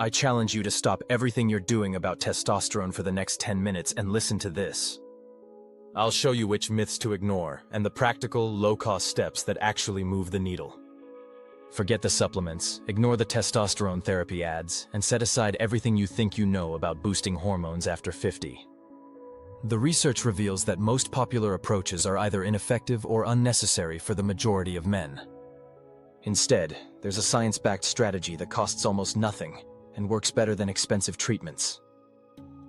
I challenge you to stop everything you're doing about testosterone for the next 10 minutes and listen to this. I'll show you which myths to ignore and the practical, low-cost steps that actually move the needle. Forget the supplements, ignore the testosterone therapy ads, and set aside everything you think you know about boosting hormones after 50. The research reveals that most popular approaches are either ineffective or unnecessary for the majority of men. Instead, there's a science-backed strategy that costs almost nothing and works better than expensive treatments.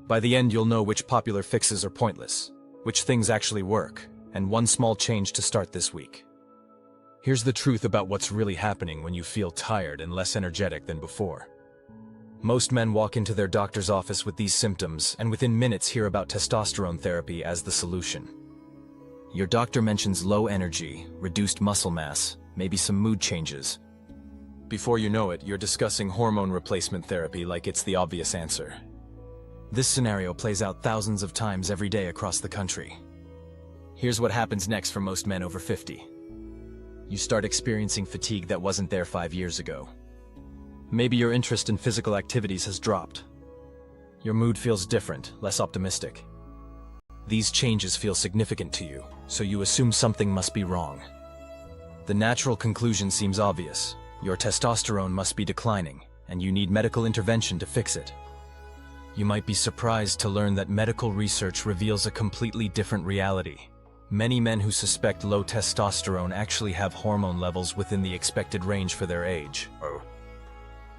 By the end, you'll know which popular fixes are pointless, which things actually work, and one small change to start this week. Here's the truth about what's really happening when you feel tired and less energetic than before. Most men walk into their doctor's office with these symptoms and within minutes hear about testosterone therapy as the solution. Your doctor mentions low energy, reduced muscle mass, maybe some mood changes. Before you know it, you're discussing hormone replacement therapy like it's the obvious answer. This scenario plays out thousands of times every day across the country. Here's what happens next for most men over 50. You start experiencing fatigue that wasn't there 5 years ago. Maybe your interest in physical activities has dropped. Your mood feels different, less optimistic. These changes feel significant to you, so you assume something must be wrong. The natural conclusion seems obvious. Your testosterone must be declining, and you need medical intervention to fix it. You might be surprised to learn that medical research reveals a completely different reality. Many men who suspect low testosterone actually have hormone levels within the expected range for their age.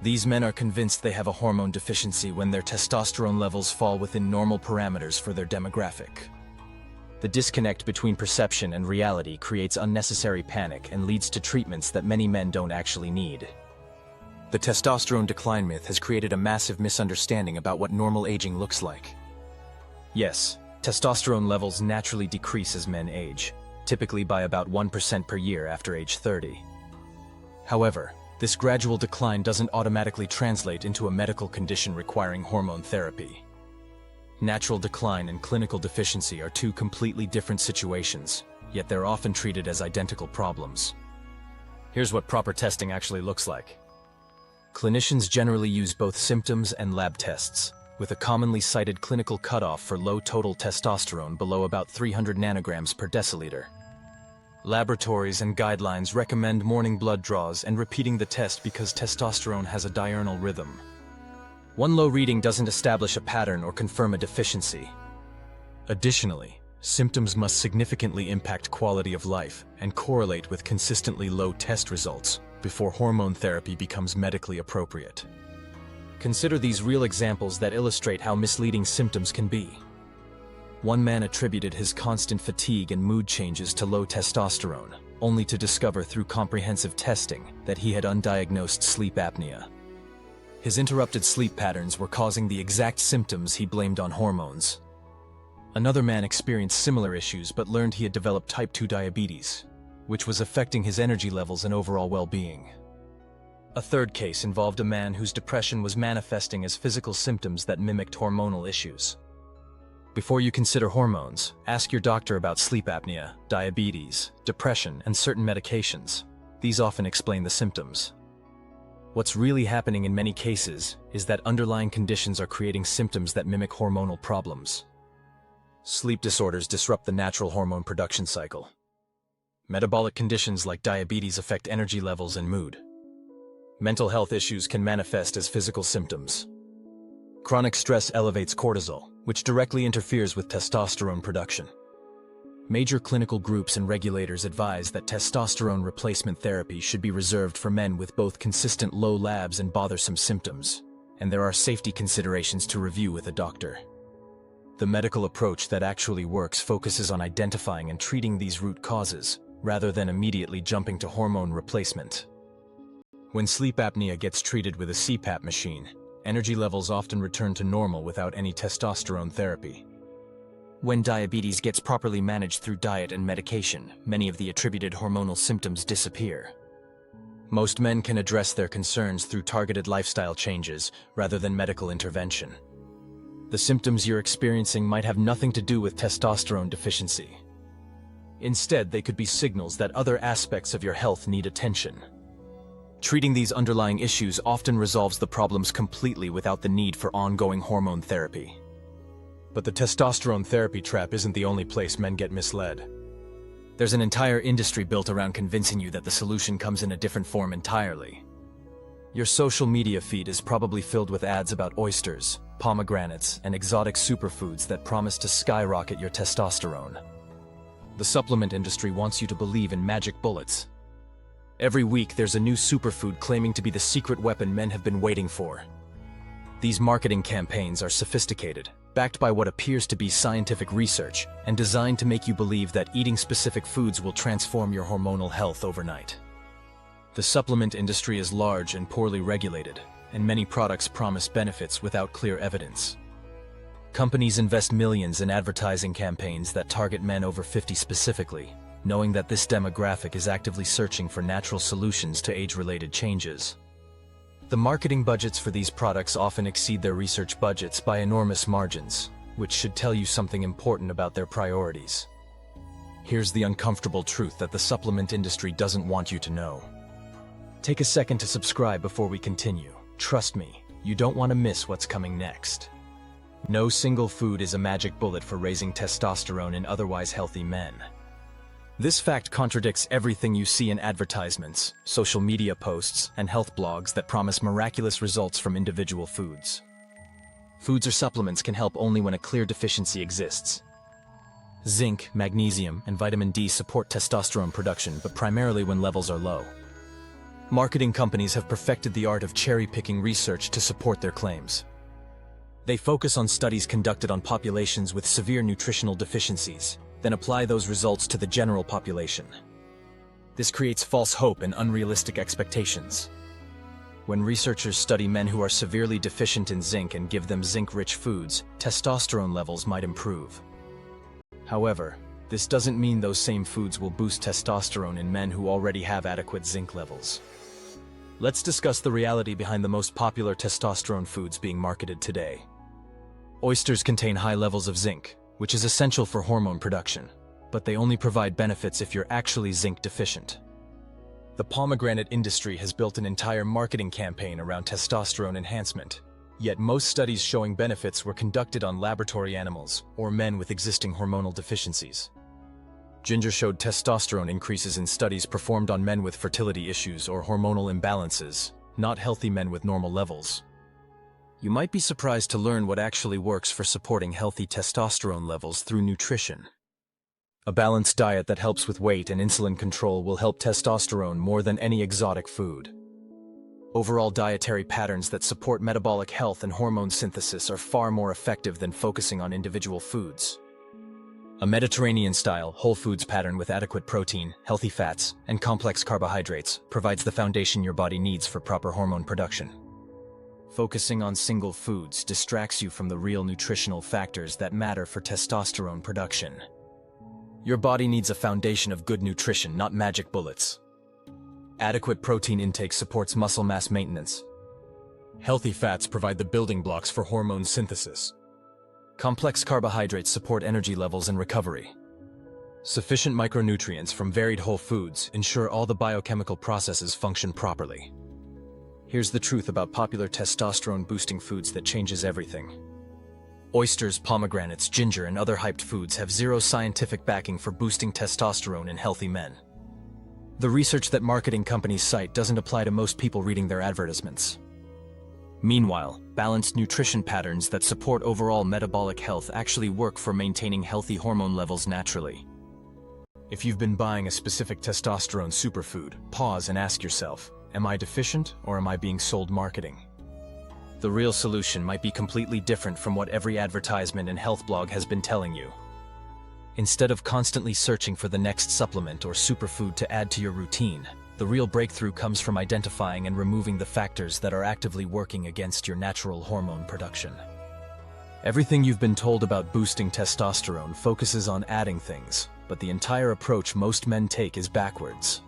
These men are convinced they have a hormone deficiency when their testosterone levels fall within normal parameters for their demographic. The disconnect between perception and reality creates unnecessary panic and leads to treatments that many men don't actually need. The testosterone decline myth has created a massive misunderstanding about what normal aging looks like. Yes, testosterone levels naturally decrease as men age, typically by about 1% per year after age 30. However, this gradual decline doesn't automatically translate into a medical condition requiring hormone therapy. Natural decline and clinical deficiency are two completely different situations, yet they're often treated as identical problems. Here's what proper testing actually looks like. Clinicians generally use both symptoms and lab tests, with a commonly cited clinical cutoff for low total testosterone below about 300 nanograms per deciliter. Laboratories and guidelines recommend morning blood draws and repeating the test because testosterone has a diurnal rhythm. One low reading doesn't establish a pattern or confirm a deficiency. Additionally, symptoms must significantly impact quality of life and correlate with consistently low test results before hormone therapy becomes medically appropriate. Consider these real examples that illustrate how misleading symptoms can be. One man attributed his constant fatigue and mood changes to low testosterone, only to discover through comprehensive testing that he had undiagnosed sleep apnea. His interrupted sleep patterns were causing the exact symptoms he blamed on hormones. Another man experienced similar issues but learned he had developed type 2 diabetes, which was affecting his energy levels and overall well-being. A third case involved a man whose depression was manifesting as physical symptoms that mimicked hormonal issues. Before you consider hormones, ask your doctor about sleep apnea, diabetes, depression, and certain medications. These often explain the symptoms. What's really happening in many cases is that underlying conditions are creating symptoms that mimic hormonal problems. Sleep disorders disrupt the natural hormone production cycle. Metabolic conditions like diabetes affect energy levels and mood. Mental health issues can manifest as physical symptoms. Chronic stress elevates cortisol, which directly interferes with testosterone production. Major clinical groups and regulators advise that testosterone replacement therapy should be reserved for men with both consistent low labs and bothersome symptoms, and there are safety considerations to review with a doctor. The medical approach that actually works focuses on identifying and treating these root causes, rather than immediately jumping to hormone replacement. When sleep apnea gets treated with a CPAP machine, energy levels often return to normal without any testosterone therapy. When diabetes gets properly managed through diet and medication, many of the attributed hormonal symptoms disappear. Most men can address their concerns through targeted lifestyle changes rather than medical intervention. The symptoms you're experiencing might have nothing to do with testosterone deficiency. Instead, they could be signals that other aspects of your health need attention. Treating these underlying issues often resolves the problems completely without the need for ongoing hormone therapy. But the testosterone therapy trap isn't the only place men get misled. There's an entire industry built around convincing you that the solution comes in a different form entirely. Your social media feed is probably filled with ads about oysters, pomegranates, and exotic superfoods that promise to skyrocket your testosterone. The supplement industry wants you to believe in magic bullets. Every week there's a new superfood claiming to be the secret weapon men have been waiting for. These marketing campaigns are sophisticated, backed by what appears to be scientific research, and designed to make you believe that eating specific foods will transform your hormonal health overnight. The supplement industry is large and poorly regulated, and many products promise benefits without clear evidence. Companies invest millions in advertising campaigns that target men over 50 specifically, knowing that this demographic is actively searching for natural solutions to age-related changes. The marketing budgets for these products often exceed their research budgets by enormous margins, which should tell you something important about their priorities. Here's the uncomfortable truth that the supplement industry doesn't want you to know. Take a second to subscribe before we continue. Trust me, you don't want to miss what's coming next. No single food is a magic bullet for raising testosterone in otherwise healthy men. This fact contradicts everything you see in advertisements, social media posts, and health blogs that promise miraculous results from individual foods. Foods or supplements can help only when a clear deficiency exists. Zinc, magnesium, and vitamin D support testosterone production, but primarily when levels are low. Marketing companies have perfected the art of cherry-picking research to support their claims. They focus on studies conducted on populations with severe nutritional deficiencies, then apply those results to the general population. This creates false hope and unrealistic expectations. When researchers study men who are severely deficient in zinc and give them zinc-rich foods, testosterone levels might improve. However, this doesn't mean those same foods will boost testosterone in men who already have adequate zinc levels. Let's discuss the reality behind the most popular testosterone foods being marketed today. Oysters contain high levels of zinc, which is essential for hormone production, but they only provide benefits if you're actually zinc deficient. The pomegranate industry has built an entire marketing campaign around testosterone enhancement, yet most studies showing benefits were conducted on laboratory animals or men with existing hormonal deficiencies. Ginger showed testosterone increases in studies performed on men with fertility issues or hormonal imbalances, not healthy men with normal levels. You might be surprised to learn what actually works for supporting healthy testosterone levels through nutrition. A balanced diet that helps with weight and insulin control will help testosterone more than any exotic food. Overall dietary patterns that support metabolic health and hormone synthesis are far more effective than focusing on individual foods. A Mediterranean-style, whole foods pattern with adequate protein, healthy fats, and complex carbohydrates provides the foundation your body needs for proper hormone production. Focusing on single foods distracts you from the real nutritional factors that matter for testosterone production. Your body needs a foundation of good nutrition, not magic bullets. Adequate protein intake supports muscle mass maintenance. Healthy fats provide the building blocks for hormone synthesis. Complex carbohydrates support energy levels and recovery. Sufficient micronutrients from varied whole foods ensure all the biochemical processes function properly. Here's the truth about popular testosterone-boosting foods that changes everything. Oysters, pomegranates, ginger, and other hyped foods have zero scientific backing for boosting testosterone in healthy men. The research that marketing companies cite doesn't apply to most people reading their advertisements. Meanwhile, balanced nutrition patterns that support overall metabolic health actually work for maintaining healthy hormone levels naturally. If you've been buying a specific testosterone superfood, pause and ask yourself, am I deficient or am I being sold marketing? The real solution might be completely different from what every advertisement and health blog has been telling you. Instead of constantly searching for the next supplement or superfood to add to your routine, the real breakthrough comes from identifying and removing the factors that are actively working against your natural hormone production. Everything you've been told about boosting testosterone focuses on adding things, but the entire approach most men take is backwards.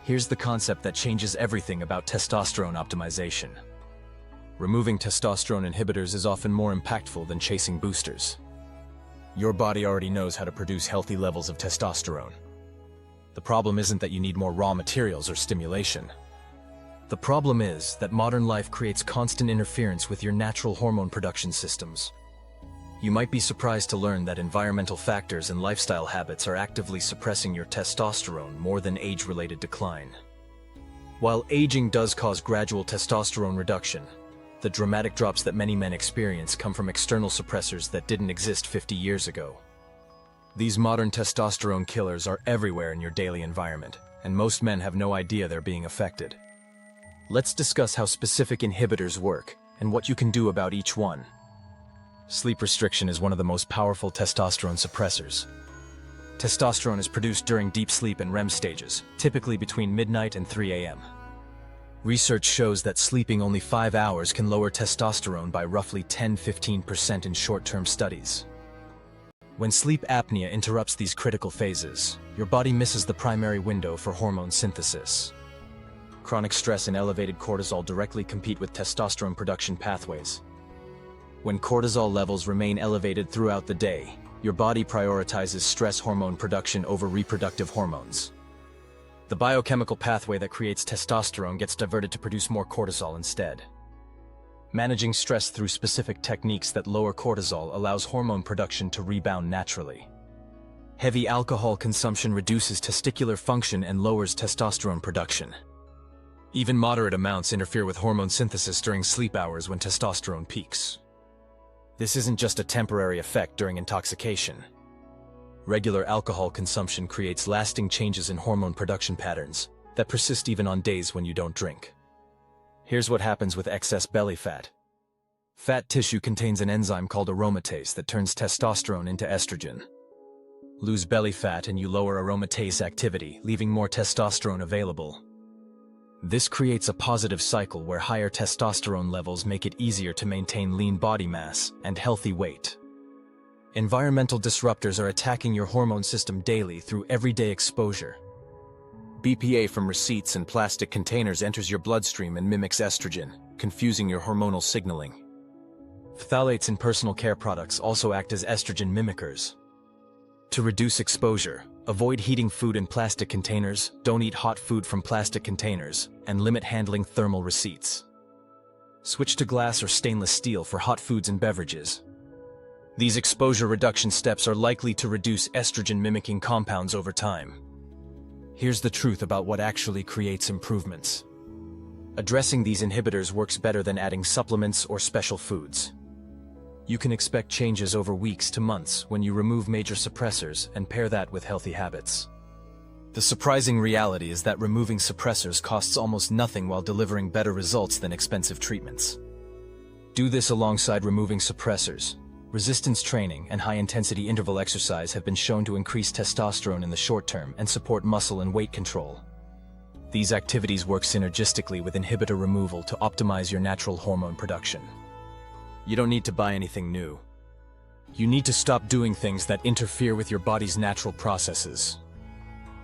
Here's the concept that changes everything about testosterone optimization. Removing testosterone inhibitors is often more impactful than chasing boosters. Your body already knows how to produce healthy levels of testosterone. The problem isn't that you need more raw materials or stimulation. The problem is that modern life creates constant interference with your natural hormone production systems. You might be surprised to learn that environmental factors and lifestyle habits are actively suppressing your testosterone more than age-related decline. While aging does cause gradual testosterone reduction, the dramatic drops that many men experience come from external suppressors that didn't exist 50 years ago. These modern testosterone killers are everywhere in your daily environment, and most men have no idea they're being affected. Let's discuss how specific inhibitors work and what you can do about each one. Sleep restriction is one of the most powerful testosterone suppressors. Testosterone is produced during deep sleep and REM stages, typically between midnight and 3 a.m. Research shows that sleeping only 5 hours can lower testosterone by roughly 10–15% in short-term studies. When sleep apnea interrupts these critical phases, your body misses the primary window for hormone synthesis. Chronic stress and elevated cortisol directly compete with testosterone production pathways. When cortisol levels remain elevated throughout the day, your body prioritizes stress hormone production over reproductive hormones. The biochemical pathway that creates testosterone gets diverted to produce more cortisol instead. Managing stress through specific techniques that lower cortisol allows hormone production to rebound naturally. Heavy alcohol consumption reduces testicular function and lowers testosterone production. Even moderate amounts interfere with hormone synthesis during sleep hours when testosterone peaks. This isn't just a temporary effect during intoxication. Regular alcohol consumption creates lasting changes in hormone production patterns that persist even on days when you don't drink. Here's what happens with excess belly fat. Fat tissue contains an enzyme called aromatase that turns testosterone into estrogen. Lose belly fat and you lower aromatase activity, leaving more testosterone available. This creates a positive cycle where higher testosterone levels make it easier to maintain lean body mass and healthy weight. Environmental disruptors are attacking your hormone system daily through everyday exposure. BPA from receipts and plastic containers enters your bloodstream and mimics estrogen, confusing your hormonal signaling. Phthalates in personal care products also act as estrogen mimickers. To reduce exposure, avoid heating food in plastic containers, don't eat hot food from plastic containers, and limit handling thermal receipts. Switch to glass or stainless steel for hot foods and beverages. These exposure reduction steps are likely to reduce estrogen-mimicking compounds over time. Here's the truth about what actually creates improvements. Addressing these inhibitors works better than adding supplements or special foods. You can expect changes over weeks to months when you remove major suppressors and pair that with healthy habits. The surprising reality is that removing suppressors costs almost nothing while delivering better results than expensive treatments. Do this alongside removing suppressors. Resistance training and high-intensity interval exercise have been shown to increase testosterone in the short term and support muscle and weight control. These activities work synergistically with inhibitor removal to optimize your natural hormone production. You don't need to buy anything new. You need to stop doing things that interfere with your body's natural processes.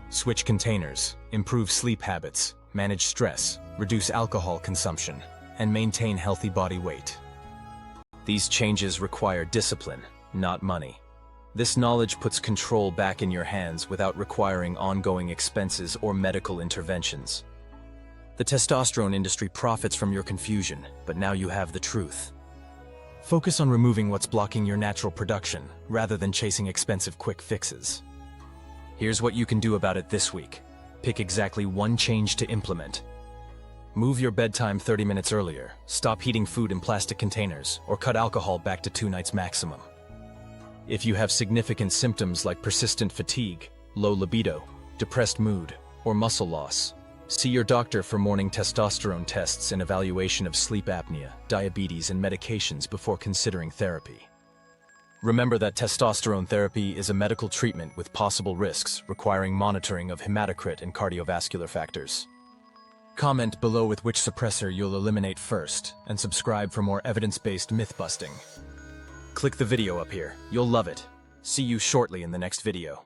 Switch containers, improve sleep habits, manage stress, reduce alcohol consumption, and maintain healthy body weight. These changes require discipline, not money. This knowledge puts control back in your hands without requiring ongoing expenses or medical interventions. The testosterone industry profits from your confusion, but now you have the truth. Focus on removing what's blocking your natural production, rather than chasing expensive quick fixes. Here's what you can do about it this week. Pick exactly one change to implement. Move your bedtime 30 minutes earlier, stop heating food in plastic containers, or cut alcohol back to 2 nights maximum. If you have significant symptoms like persistent fatigue, low libido, depressed mood, or muscle loss, see your doctor for morning testosterone tests and evaluation of sleep apnea, diabetes, and medications before considering therapy. Remember that testosterone therapy is a medical treatment with possible risks requiring monitoring of hematocrit and cardiovascular factors. Comment below with which suppressor you'll eliminate first, and subscribe for more evidence-based myth-busting. Click the video up here. You'll love it. See you shortly in the next video.